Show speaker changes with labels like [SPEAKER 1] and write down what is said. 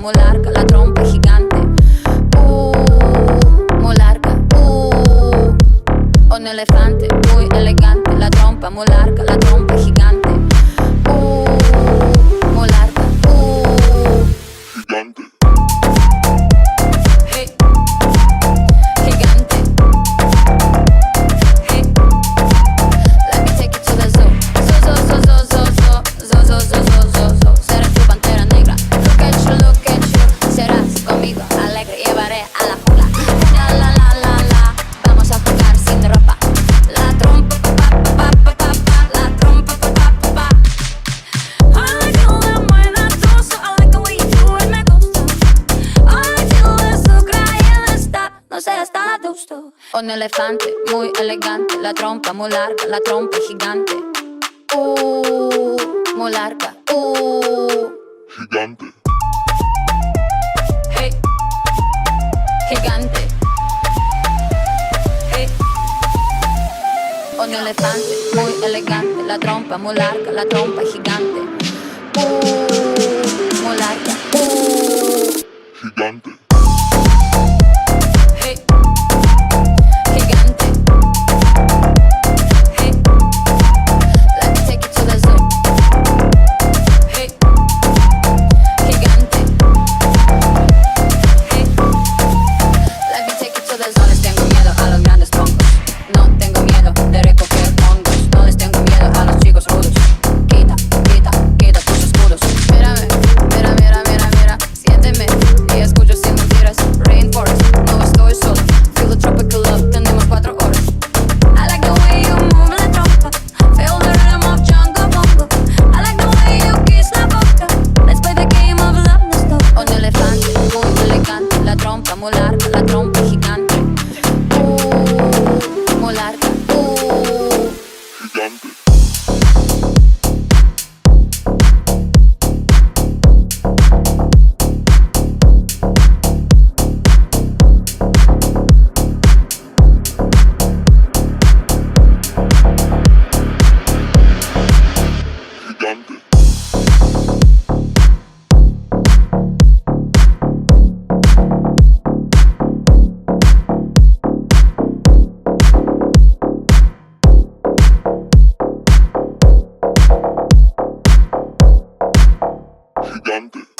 [SPEAKER 1] muy larga, la trompa es gigante. Muy larga. Un elefante muy elegante, la trompa muy larga, la trompa es gigante. Muy larga.
[SPEAKER 2] Gigante.
[SPEAKER 1] Hey. Gigante. Hey. Let me take you to the zoo. Zoo. Seré tu pantera negra. Look at you. Serás conmigo alegre, llevaré a la jungla. La. Vamos a jugar sin ropa. La trompa, la trompa, I feel la buena tusa. I like the way you do it, me gusta. I feel the azúcar y el está. No seas tan adusto. Un elefante muy elegante, la trompa muy larga, la trompa es gigante. Muy larga.
[SPEAKER 2] Gigante.
[SPEAKER 1] Hey. Gigante. Hey. Un elefante muy elegante, la trompa muy larga, la trompa es gigante. Muy larga.
[SPEAKER 2] Gigante.
[SPEAKER 1] Hey. Gigante. Hey. Let me take you to the zoo. Hey. Gigante. Hey. Let me take you to the zoo. No les tengo miedo a los grandes troncos. No tengo miedo de recoger hongos. No les tengo miedo a los chicos rudos. Quita tus escudos. Mírame, mira. Siénteme y escucho sin mentiras. Rainforest, no estoy solo. Feel the tropical love, tenemos 4 horas. I like the way you move la trompa. Feel the rhythm of jungle bongo. I like the way you kiss la boca. Let's play the game of love, no stop. Un elefante muy elegante, la trompa muy larga, la trompa es gigante. Muy larga.
[SPEAKER 2] Gigante. Gigante. Gigante.